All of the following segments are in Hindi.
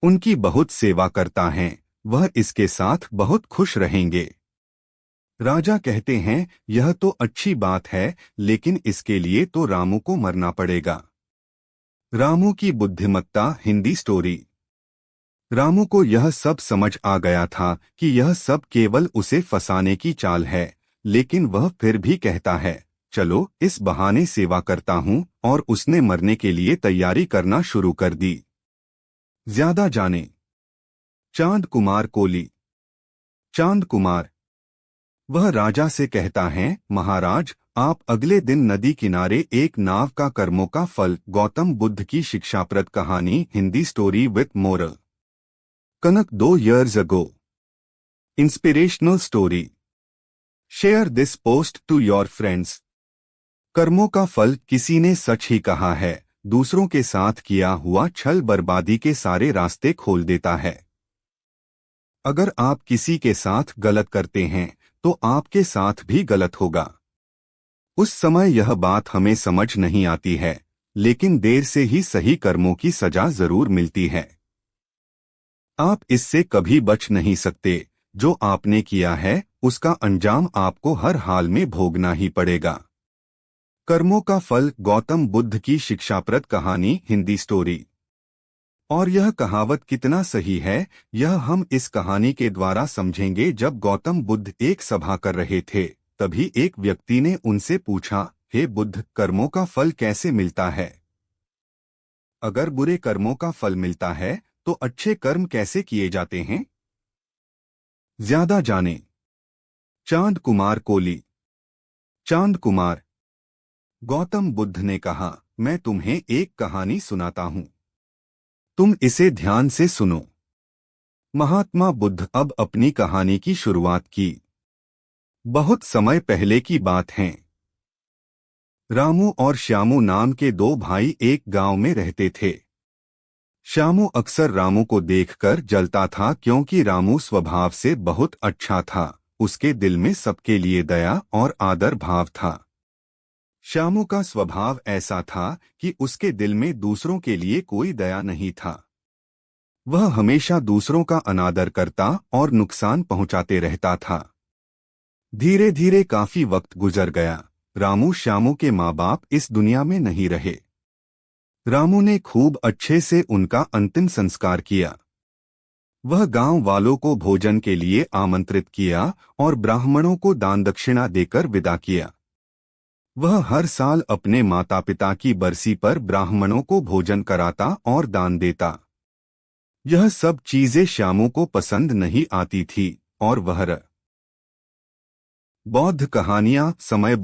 उनकी बहुत सेवा करता है, वह इसके साथ बहुत खुश रहेंगे। राजा कहते हैं, यह तो अच्छी बात है, लेकिन इसके लिए तो रामू को मरना पड़ेगा। रामू की बुद्धिमत्ता। हिंदी स्टोरी। रामू को यह सब समझ आ गया था कि यह सब केवल उसे फंसाने की चाल है, लेकिन वह फिर भी कहता है, चलो इस बहाने सेवा करता हूँ, और उसने मरने के लिए तैयारी करना शुरू कर दी। ज्यादा जाने। चांद कुमार कोली। चांद कुमार। वह राजा से कहता है, महाराज, आप अगले दिन नदी किनारे एक नाव का कर्मों का फल गौतम बुद्ध की शिक्षाप्रद कहानी। Hindi story with moral. Kanak 2 years ago. Inspirational story. Share this post to your friends. कर्मों का फल। किसी ने सच ही कहा है, दूसरों के साथ किया हुआ छल बर्बादी के सारे रास्ते खोल देता है। अगर आप किसी के साथ गलत करते हैं तो आपके साथ भी गलत होगा। उस समय यह बात हमें समझ नहीं आती है, लेकिन देर से ही सही कर्मों की सजा जरूर मिलती है। आप इससे कभी बच नहीं सकते। जो आपने किया है उसका अंजाम आपको हर हाल में भोगना ही पड़ेगा। कर्मों का फल। गौतम बुद्ध की शिक्षाप्रद कहानी। हिंदी स्टोरी। और यह कहावत कितना सही है, यह हम इस कहानी के द्वारा समझेंगे। जब गौतम बुद्ध एक सभा कर रहे थे, तभी एक व्यक्ति ने उनसे पूछा, हे बुद्ध, कर्मों का फल कैसे मिलता है? अगर बुरे कर्मों का फल मिलता है तो अच्छे कर्म कैसे किए जाते हैं? ज्यादा जाने। चांद कुमार कोली। चांद कुमार। गौतम बुद्ध ने कहा, मैं तुम्हें एक कहानी सुनाता हूं, तुम इसे ध्यान से सुनो। महात्मा बुद्ध अब अपनी कहानी की शुरुआत की। बहुत समय पहले की बात है। रामू और श्यामू नाम के 2 भाई एक गांव में रहते थे। श्यामू अक्सर रामू को देखकर जलता था, क्योंकि रामू स्वभाव से बहुत अच्छा था। उसके दिल में सबके लिए दया और आदर भाव था। श्यामू का स्वभाव ऐसा था कि उसके दिल में दूसरों के लिए कोई दया नहीं था। वह हमेशा दूसरों का अनादर करता और नुकसान पहुंचाते रहता था। धीरे धीरे काफी वक्त गुजर गया। रामू श्यामू के माँ बाप इस दुनिया में नहीं रहे। रामू ने खूब अच्छे से उनका अंतिम संस्कार किया। वह गांव वालों को भोजन के लिए आमंत्रित किया और ब्राह्मणों को दान दक्षिणा देकर विदा किया। वह हर साल अपने माता पिता की बरसी पर ब्राह्मणों को भोजन कराता और दान देता। यह सब चीजें श्यामू को पसंद नहीं आती थी, और वह बौद्ध कहानियां। समय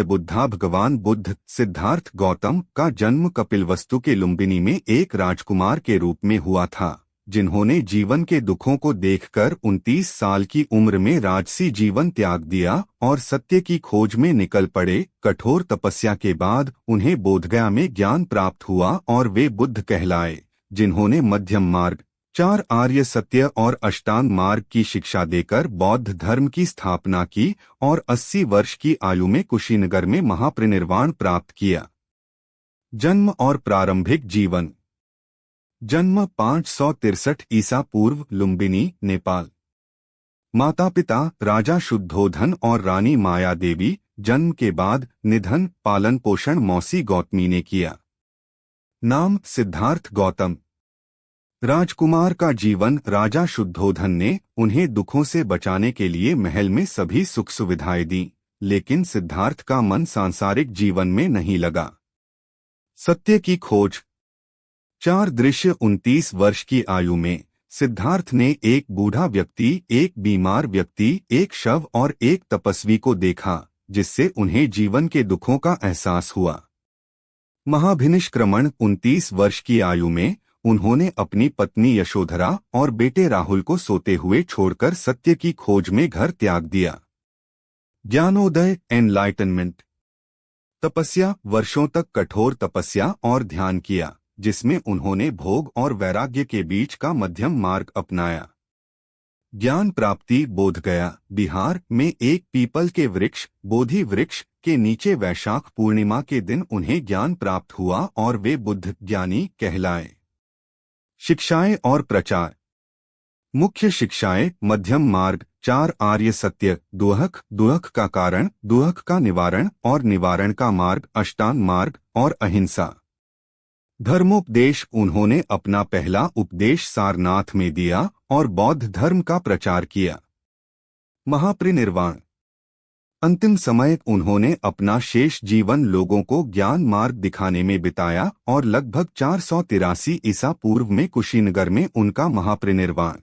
बुद्धा भगवान बुद्ध सिद्धार्थ गौतम का जन्म कपिलवस्तु के लुम्बिनी में एक राजकुमार के रूप में हुआ था, जिन्होंने जीवन के दुखों को देखकर 29 साल की उम्र में राजसी जीवन त्याग दिया और सत्य की खोज में निकल पड़े। कठोर तपस्या के बाद उन्हें बोधगया में ज्ञान प्राप्त हुआ और वे बुद्ध कहलाए, जिन्होंने मध्यम मार्ग, 4 आर्य सत्य और अष्टांग मार्ग की शिक्षा देकर बौद्ध धर्म की स्थापना की और 80 वर्ष की आयु में कुशीनगर में महापरिनिर्वाण प्राप्त किया। जन्म और प्रारंभिक जीवन। जन्म 563 ईसा पूर्व, लुम्बिनी, नेपाल। माता पिता राजा शुद्धोधन और रानी माया देवी। जन्म के बाद निधन, पालन पोषण मौसी गौतमी ने किया। नाम सिद्धार्थ गौतम। राजकुमार का जीवन। राजा शुद्धोधन ने उन्हें दुखों से बचाने के लिए महल में सभी सुख सुविधाएं दी, लेकिन सिद्धार्थ का मन सांसारिक जीवन में नहीं लगा। सत्य की खोज। 4 दृश्य। 29 वर्ष की आयु में सिद्धार्थ ने एक बूढ़ा व्यक्ति, एक बीमार व्यक्ति, एक शव और एक तपस्वी को देखा, जिससे उन्हें जीवन के दुखों का एहसास हुआ। महाभिनिष्क्रमण। 29 वर्ष की आयु में उन्होंने अपनी पत्नी यशोधरा और बेटे राहुल को सोते हुए छोड़कर सत्य की खोज में घर त्याग दिया। ज्ञानोदय, एनलाइटनमेंट। तपस्या। वर्षों तक कठोर तपस्या और ध्यान किया, जिसमें उन्होंने भोग और वैराग्य के बीच का मध्यम मार्ग अपनाया। ज्ञान प्राप्ति। बोधगया, बिहार में एक पीपल के वृक्ष, बोधि वृक्ष के नीचे वैशाख पूर्णिमा के दिन उन्हें ज्ञान प्राप्त हुआ और वे बुद्ध ज्ञानी कहलाए। शिक्षाएं और प्रचार। मुख्य शिक्षाएं। मध्यम मार्ग। 4 आर्य सत्य। दुहक, दुहक का कारण, दुहक का निवारण और निवारण का मार्ग, अष्टांग मार्ग और अहिंसा। धर्मोपदेश। उन्होंने अपना पहला उपदेश सारनाथ में दिया और बौद्ध धर्म का प्रचार किया। महापरिनिर्वाण। अंतिम समय उन्होंने अपना शेष जीवन लोगों को ज्ञान मार्ग दिखाने में बिताया और लगभग 483 ईसा पूर्व में कुशीनगर में उनका महापरिनिर्वाण।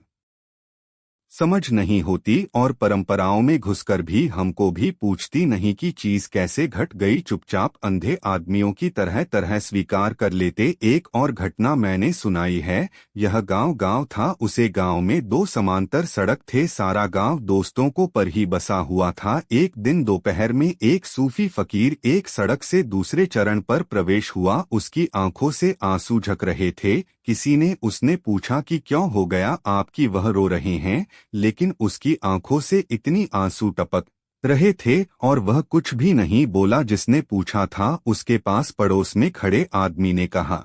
समझ नहीं होती और परंपराओं में घुसकर भी हमको भी पूछती नहीं कि चीज कैसे घट गई। चुपचाप अंधे आदमियों की तरह तरह स्वीकार कर लेते। एक और घटना मैंने सुनाई है। यह गांव था। उसे गांव में 2 समांतर सड़क थे। सारा गांव दोस्तों को पर ही बसा हुआ था। एक दिन दोपहर में एक सूफी फकीर एक सड़क से दूसरे चरण पर प्रवेश हुआ। उसकी आंखों से आंसू झक रहे थे। किसी ने उसने पूछा कि क्यों हो गया आपकी, वह रो रहे हैं, लेकिन उसकी आंखों से इतनी आंसू टपक रहे थे और वह कुछ भी नहीं बोला। जिसने पूछा था उसके पास पड़ोस में खड़े आदमी ने कहा,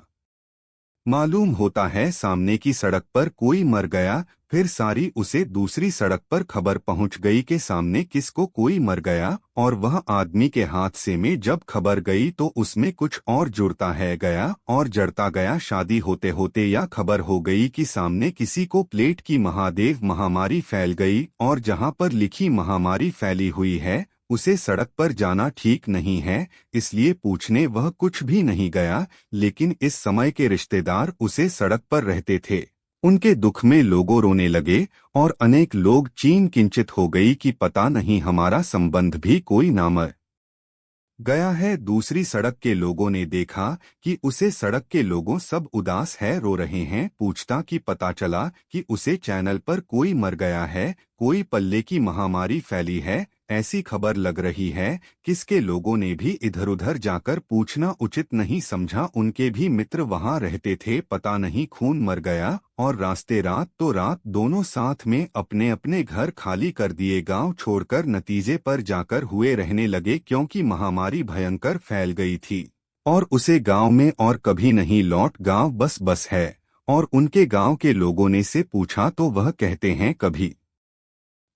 मालूम होता है सामने की सड़क पर कोई मर गया। फिर सारी उसे दूसरी सड़क पर खबर पहुंच गई कि सामने किसको कोई मर गया, और वह आदमी के हाथ से में जब खबर गई तो उसमें कुछ और जुड़ता है गया और जड़ता गया। शादी होते होते यह खबर हो गई कि सामने किसी को प्लेग की महादेव महामारी फैल गई, और जहां पर लिखी महामारी फैली हुई है उसे सड़क पर जाना ठीक नहीं है, इसलिए पूछने वह कुछ भी नहीं गया। लेकिन इस समय के रिश्तेदार उसे सड़क पर रहते थे। उनके दुख में लोगों रोने लगे और अनेक लोग चीन किंचित हो गई कि पता नहीं हमारा संबंध भी कोई नामर गया है। दूसरी सड़क के लोगों ने देखा कि उसे सड़क के लोगों सब उदास है, रो रहे हैं। पूछता कि पता चला कि उसे चैनल पर कोई मर गया है, कोई पल्ले की महामारी फैली है, ऐसी खबर लग रही है। किसके लोगों ने भी इधर उधर जाकर पूछना उचित नहीं समझा। उनके भी मित्र वहां रहते थे। पता नहीं खून मर गया और रास्ते रात तो रात दोनों साथ में अपने अपने घर खाली कर दिए, गांव छोड़कर नतीजे पर जाकर हुए रहने लगे, क्योंकि महामारी भयंकर फैल गई थी और उसे गांव में और कभी नहीं लौट। गांव बस है। और उनके गांव के लोगों ने से पूछा तो वह कहते हैं कभी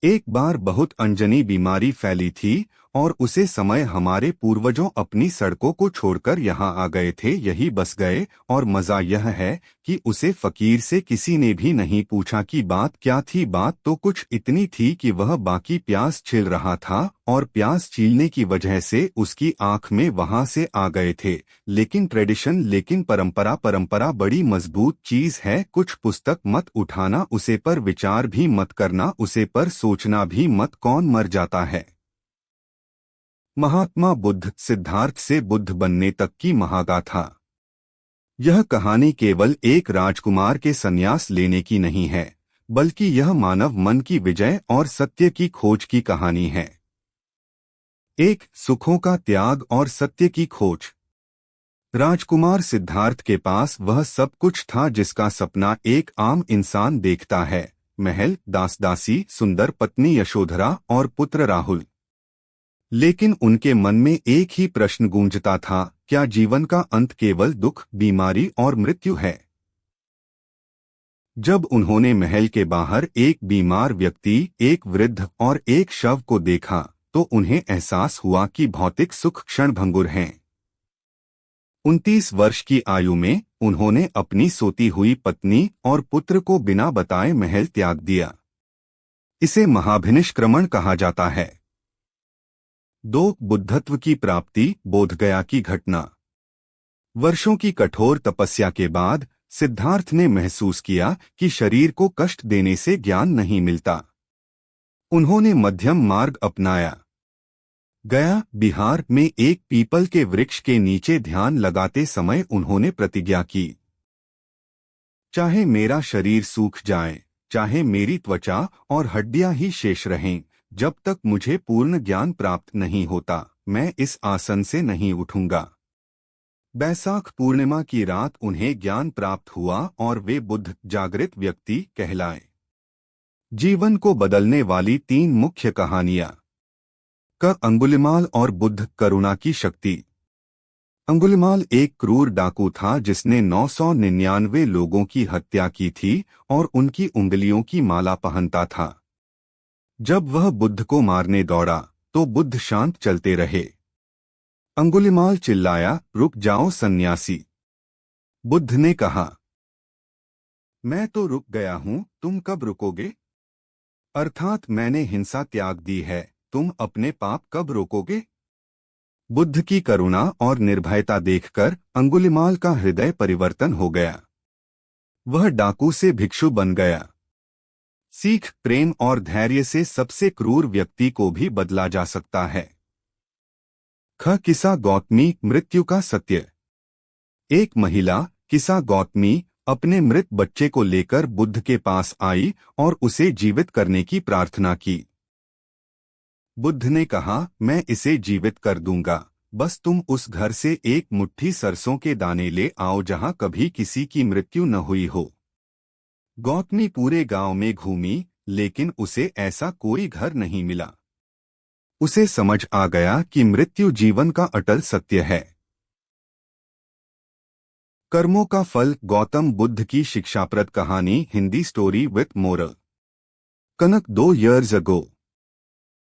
एक बार बहुत अनजनी बीमारी फैली थी और उसे समय हमारे पूर्वजों अपनी सड़कों को छोड़कर यहाँ आ गए थे, यही बस गए। और मजा यह है कि उसे फकीर से किसी ने भी नहीं पूछा कि बात क्या थी। बात तो कुछ इतनी थी कि वह बाकी प्यास छिल रहा था और प्यास छीलने की वजह से उसकी आंख में वहां से आ गए थे। लेकिन ट्रेडिशन, लेकिन परंपरा बड़ी मजबूत चीज है। कुछ पुस्तक मत उठाना, उसे पर विचार भी मत करना, उसे पर सोचना भी मत। कौन मर जाता है। महात्मा बुद्ध, सिद्धार्थ से बुद्ध बनने तक की महागाथा। यह कहानी केवल एक राजकुमार के संन्यास लेने की नहीं है, बल्कि यह मानव मन की विजय और सत्य की खोज की कहानी है। एक सुखों का त्याग और सत्य की खोज। राजकुमार सिद्धार्थ के पास वह सब कुछ था जिसका सपना एक आम इंसान देखता है। महल, दास-दासी, सुंदर पत्नी यशोधरा और पुत्र राहुल। लेकिन उनके मन में एक ही प्रश्न गूंजता था, क्या जीवन का अंत केवल दुख, बीमारी और मृत्यु है? जब उन्होंने महल के बाहर एक बीमार व्यक्ति, एक वृद्ध और एक शव को देखा, तो उन्हें एहसास हुआ कि भौतिक सुख क्षणभंगुर हैं। 29 वर्ष की आयु में उन्होंने अपनी सोती हुई पत्नी और पुत्र को बिना बताए महल त्याग दिया। इसे महाभिनिष्क्रमण कहा जाता है। 2 बुद्धत्व की प्राप्ति, बोधगया की घटना। वर्षों की कठोर तपस्या के बाद सिद्धार्थ ने महसूस किया कि शरीर को कष्ट देने से ज्ञान नहीं मिलता। उन्होंने मध्यम मार्ग अपनाया। गया, बिहार में एक पीपल के वृक्ष के नीचे ध्यान लगाते समय उन्होंने प्रतिज्ञा की, चाहे मेरा शरीर सूख जाए, चाहे मेरी त्वचा और हड्डियां ही शेष रहें, जब तक मुझे पूर्ण ज्ञान प्राप्त नहीं होता, मैं इस आसन से नहीं उठूंगा। बैसाख पूर्णिमा की रात उन्हें ज्ञान प्राप्त हुआ और वे बुद्ध, जागृत व्यक्ति कहलाए। जीवन को बदलने वाली 3 मुख्य कहानियां। क अंगुलिमाल और बुद्ध, करुणा की शक्ति। अंगुलिमाल एक क्रूर डाकू था जिसने 999 लोगों की हत्या की थी और उनकी उंगलियों की माला पहनता था। जब वह बुद्ध को मारने दौड़ा तो बुद्ध शांत चलते रहे। अंगुलिमाल चिल्लाया, रुक जाओ सन्यासी। बुद्ध ने कहा, मैं तो रुक गया हूं, तुम कब रुकोगे? अर्थात मैंने हिंसा त्याग दी है, तुम अपने पाप कब रोकोगे? बुद्ध की करुणा और निर्भयता देखकर अंगुलिमाल का हृदय परिवर्तन हो गया। वह डाकू से भिक्षु बन गया। सीख, प्रेम और धैर्य से सबसे क्रूर व्यक्ति को भी बदला जा सकता है। ख किस्सा गौतमी, मृत्यु का सत्य। एक महिला, किस्सा गौतमी, अपने मृत बच्चे को लेकर बुद्ध के पास आई और उसे जीवित करने की प्रार्थना की। बुद्ध ने कहा, मैं इसे जीवित कर दूंगा, बस तुम उस घर से एक मुट्ठी सरसों के दाने ले आओ जहां कभी किसी की मृत्यु न हुई हो। गौतमी पूरे गांव में घूमी, लेकिन उसे ऐसा कोई घर नहीं मिला। उसे समझ आ गया कि मृत्यु जीवन का अटल सत्य है। कर्मों का फल, गौतम बुद्ध की शिक्षाप्रद कहानी, Hindi story with moral. Kanak 2 years ago.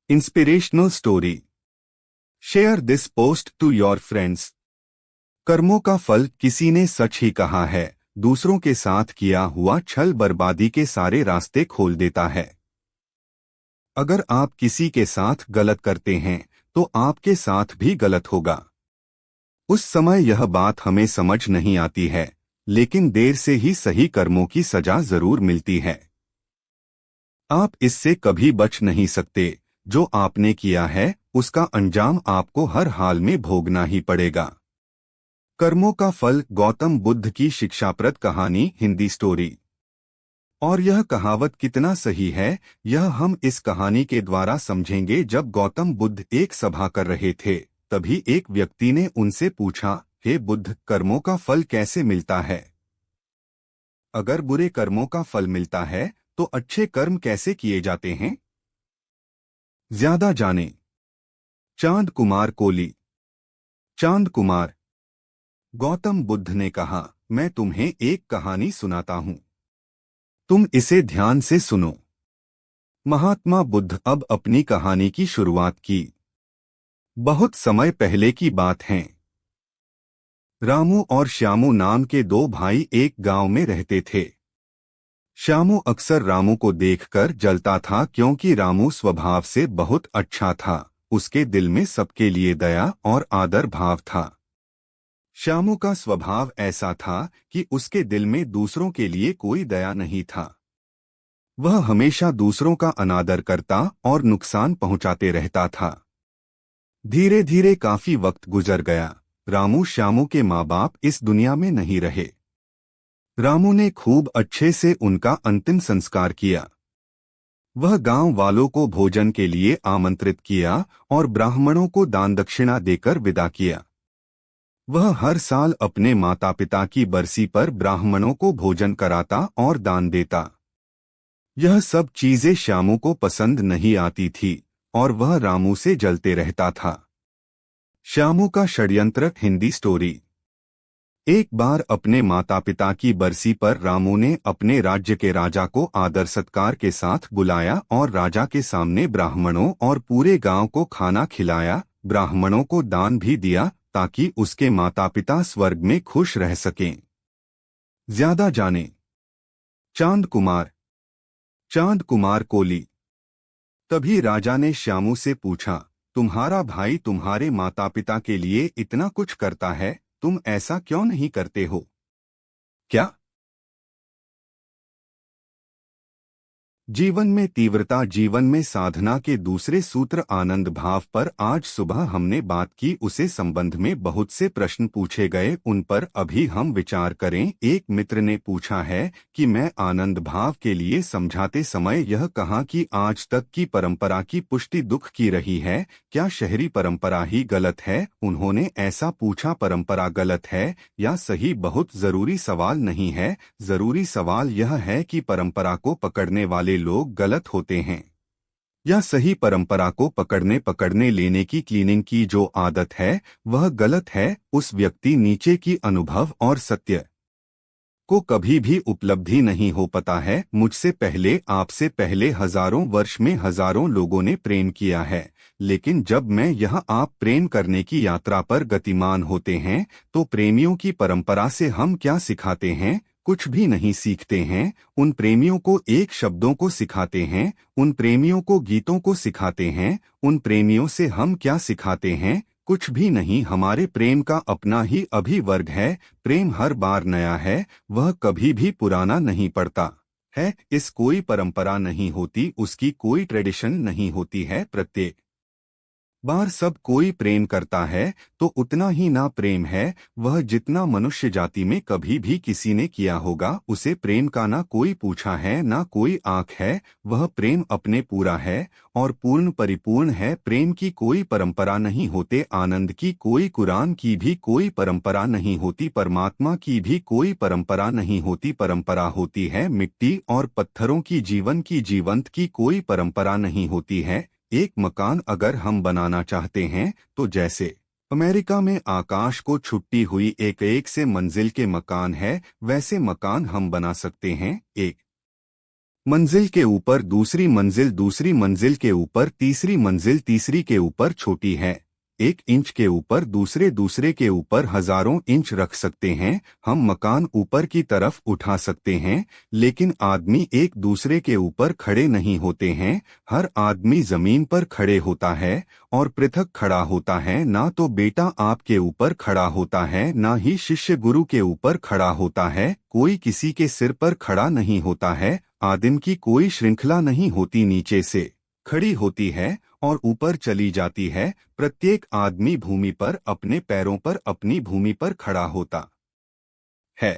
Inspirational story. Share this post to your friends. कर्मों का फल, किसी ने सच ही कहा है, दूसरों के साथ किया हुआ छल बर्बादी के सारे रास्ते खोल देता है। अगर आप किसी के साथ गलत करते हैं तो आपके साथ भी गलत होगा। उस समय यह बात हमें समझ नहीं आती है, लेकिन देर से ही सही कर्मों की सजा जरूर मिलती है। आप इससे कभी बच नहीं सकते। जो आपने किया है उसका अंजाम आपको हर हाल में भोगना ही पड़ेगा। कर्मों का फल, गौतम बुद्ध की शिक्षाप्रद कहानी, हिंदी स्टोरी। और यह कहावत कितना सही है, यह हम इस कहानी के द्वारा समझेंगे। जब गौतम बुद्ध एक सभा कर रहे थे, तभी एक व्यक्ति ने उनसे पूछा, हे बुद्ध, कर्मों का फल कैसे मिलता है? अगर बुरे कर्मों का फल मिलता है तो अच्छे कर्म कैसे किए जाते हैं? ज्यादा जाने। चांद कुमार कोली। चांद कुमार। गौतम बुद्ध ने कहा, मैं तुम्हें एक कहानी सुनाता हूं, तुम इसे ध्यान से सुनो। महात्मा बुद्ध अब अपनी कहानी की शुरुआत की। बहुत समय पहले की बात है। रामू और श्यामू नाम के 2 भाई एक गांव में रहते थे। श्यामू अक्सर रामू को देखकर जलता था क्योंकि रामू स्वभाव से बहुत अच्छा था। उसके दिल में सबके लिए दया और आदर भाव था। श्यामू का स्वभाव ऐसा था कि उसके दिल में दूसरों के लिए कोई दया नहीं था। वह हमेशा दूसरों का अनादर करता और नुकसान पहुंचाते रहता था। धीरे धीरे काफी वक्त गुजर गया। रामू श्यामू के माँ बाप इस दुनिया में नहीं रहे। रामू ने खूब अच्छे से उनका अंतिम संस्कार किया। वह गांव वालों को भोजन के लिए आमंत्रित किया और ब्राह्मणों को दान दक्षिणा देकर विदा किया। वह हर साल अपने माता पिता की बरसी पर ब्राह्मणों को भोजन कराता और दान देता। यह सब चीजें श्यामू को पसंद नहीं आती थी और वह रामू से जलते रहता था। श्यामू का षड्यंत्र, हिंदी स्टोरी। एक बार अपने माता पिता की बरसी पर रामू ने अपने राज्य के राजा को आदर सत्कार के साथ बुलाया और राजा के सामने ब्राह्मणों और पूरे गांव को खाना खिलाया। ब्राह्मणों को दान भी दिया ताकि उसके माता पिता स्वर्ग में खुश रह सकें। ज्यादा जाने। चांद कुमार। चांद कुमार कोली। तभी राजा ने श्यामू से पूछा, तुम्हारा भाई तुम्हारे माता पिता के लिए इतना कुछ करता है, तुम ऐसा क्यों नहीं करते हो? क्या? जीवन में तीव्रता, जीवन में साधना के दूसरे सूत्र आनंद भाव पर आज सुबह हमने बात की। उसे संबंध में बहुत से प्रश्न पूछे गए, उन पर अभी हम विचार करें। एक मित्र ने पूछा है कि मैं आनंद भाव के लिए समझाते समय यह कहा कि आज तक की परंपरा की पुष्टि दुख की रही है, क्या शहरी परंपरा ही गलत है? उन्होंने ऐसा पूछा, परंपरा गलत है या सही बहुत जरूरी सवाल नहीं है। जरूरी सवाल यह है कि परंपरा को पकड़ने वाले लोग गलत होते हैं या सही परंपरा को पकड़ने पकड़ने लेने की क्लीनिंग की जो आदत है वह गलत है। उस व्यक्ति नीचे की अनुभव और सत्य को कभी भी उपलब्धि नहीं हो पाता है। मुझसे पहले, आपसे पहले हजारों वर्ष में हजारों लोगों ने प्रेम किया है, लेकिन जब मैं यह आप प्रेम करने की यात्रा पर गतिमान होते हैं तो प्रेमियों की परंपरा से हम क्या सिखाते हैं? कुछ भी नहीं सीखते हैं। उन प्रेमियों को एक शब्दों को सिखाते हैं, उन प्रेमियों को गीतों को सिखाते हैं। उन प्रेमियों से हम क्या सिखाते हैं? कुछ भी नहीं। हमारे प्रेम का अपना ही अभिवर्ग है। प्रेम हर बार नया है, वह कभी भी पुराना नहीं पड़ता है। इस कोई परंपरा नहीं होती, उसकी कोई ट्रेडिशन नहीं होती है। प्रत्येक बार सब कोई प्रेम करता है तो उतना ही ना प्रेम है वह जितना मनुष्य जाति में कभी भी किसी ने किया होगा। उसे प्रेम का ना कोई पूछा है, ना कोई आंख है। वह प्रेम अपने पूरा है और पूर्ण परिपूर्ण है। प्रेम की कोई परंपरा नहीं होते, आनंद की कोई, कुरान की भी कोई परंपरा नहीं होती, परमात्मा की भी कोई परंपरा नहीं होती। परंपरा होती है मिट्टी और पत्थरों की, जीवन की, जीवंत की कोई परंपरा नहीं होती है। एक मकान अगर हम बनाना चाहते हैं तो जैसे अमेरिका में आकाश को छुट्टी हुई एक एक से मंजिल के मकान है, वैसे मकान हम बना सकते हैं। एक मंजिल के ऊपर दूसरी मंजिल, दूसरी मंजिल के ऊपर तीसरी मंजिल, तीसरी के ऊपर छोटी है। एक इंच के ऊपर दूसरे, दूसरे के ऊपर हजारों इंच रख सकते हैं। हम मकान ऊपर की तरफ उठा सकते हैं, लेकिन आदमी एक दूसरे के ऊपर खड़े नहीं होते हैं। हर आदमी जमीन पर खड़े होता है और पृथक खड़ा होता है। ना तो बेटा आपके ऊपर खड़ा होता है, ना ही शिष्य गुरु के ऊपर खड़ा होता है। कोई किसी के सिर पर खड़ा नहीं होता है। आदिम की कोई श्रृंखला नहीं होती, नीचे से खड़ी होती है और ऊपर चली जाती है। प्रत्येक आदमी भूमि पर, अपने पैरों पर, अपनी भूमि पर खड़ा होता है।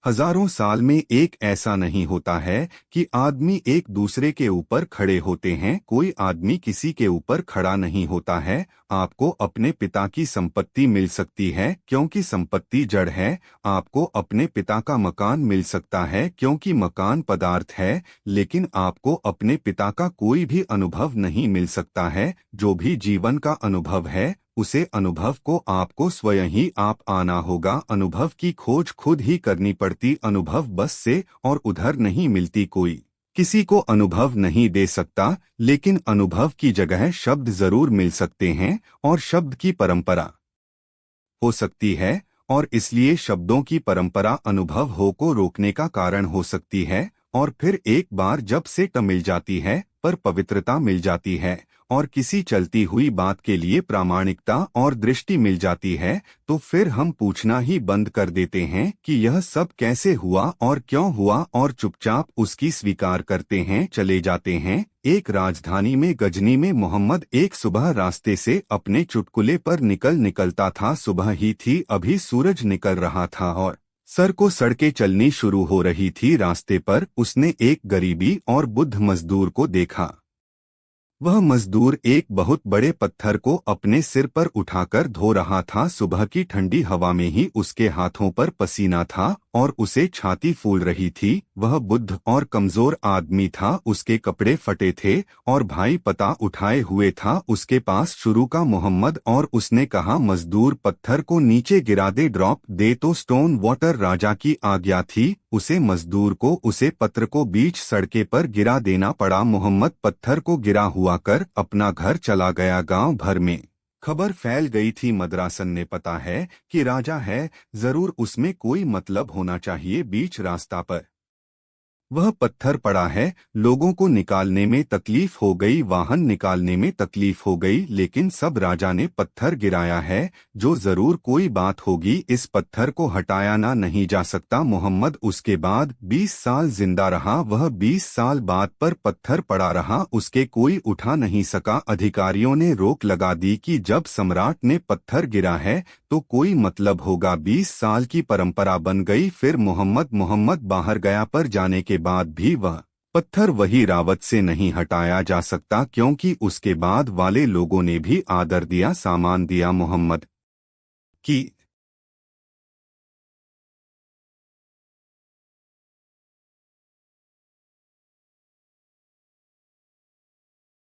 हजारों साल में एक ऐसा नहीं होता है कि आदमी एक दूसरे के ऊपर खड़े होते हैं। कोई आदमी किसी के ऊपर खड़ा नहीं होता है। आपको अपने पिता की संपत्ति मिल सकती है क्योंकि संपत्ति जड़ है। आपको अपने पिता का मकान मिल सकता है क्योंकि मकान पदार्थ है, लेकिन आपको अपने पिता का कोई भी अनुभव नहीं मिल सकता है। जो भी जीवन का अनुभव है उसे अनुभव को आपको स्वयं ही आप आना होगा। अनुभव की खोज खुद ही करनी पड़ती। अनुभव बस से और उधर नहीं मिलती। कोई किसी को अनुभव नहीं दे सकता, लेकिन अनुभव की जगह शब्द जरूर मिल सकते हैं और शब्द की परंपरा हो सकती है, और इसलिए शब्दों की परंपरा अनुभव हो को रोकने का कारण हो सकती है। और फिर एक बार जब से मिल जाती है पर पवित्रता मिल जाती है और किसी चलती हुई बात के लिए प्रामाणिकता और दृष्टि मिल जाती है, तो फिर हम पूछना ही बंद कर देते हैं कि यह सब कैसे हुआ और क्यों हुआ, और चुपचाप उसकी स्वीकार करते हैं, चले जाते हैं। एक राजधानी में गजनी में मोहम्मद एक सुबह रास्ते से अपने चुटकुले पर निकलता था। सुबह ही थी, अभी सूरज निकल रहा था और सर को सड़कें चलनी शुरू हो रही थी। रास्ते पर उसने एक गरीबी और बुद्ध मजदूर को देखा। वह मजदूर एक बहुत बड़े पत्थर को अपने सिर पर उठाकर धो रहा था। सुबह की ठंडी हवा में ही उसके हाथों पर पसीना था और उसे छाती फूल रही थी। वह बुद्ध और कमजोर आदमी था, उसके कपड़े फटे थे और भाई पता उठाए हुए था उसके पास शुरू का मोहम्मद, और उसने कहा मजदूर पत्थर को नीचे गिरा दे, ड्रॉप दे तो स्टोन वाटर। राजा की आज्ञा थी। उसे मजदूर को उसे पत्थर को बीच सड़के पर गिरा देना पड़ा। मोहम्मद पत्थर को गिरा हुआ कर अपना घर चला गया। गांव भर में खबर फैल गई थी। मद्रासन ने पता है कि राजा है, जरूर उसमें कोई मतलब होना चाहिए। बीच रास्ता पर वह पत्थर पड़ा है। लोगों को निकालने में तकलीफ हो गई, वाहन निकालने में तकलीफ हो गई, लेकिन सब राजा ने पत्थर गिराया है। जो जरूर कोई बात होगी, इस पत्थर को हटाया ना नहीं जा सकता। मोहम्मद उसके बाद 20 साल जिंदा रहा। वह 20 साल बाद पर पत्थर पड़ा रहा, उसके कोई उठा नहीं सका। अधिकारियों ने रोक लगा दी कि जब सम्राट ने पत्थर गिरा है तो कोई मतलब होगा। 20 साल की परंपरा बन गई। फिर मोहम्मद बाहर गया, पर जाने के बाद भी वह पत्थर वही रावत से नहीं हटाया जा सकता, क्योंकि उसके बाद वाले लोगों ने भी आदर दिया, सामान दिया। मोहम्मद कि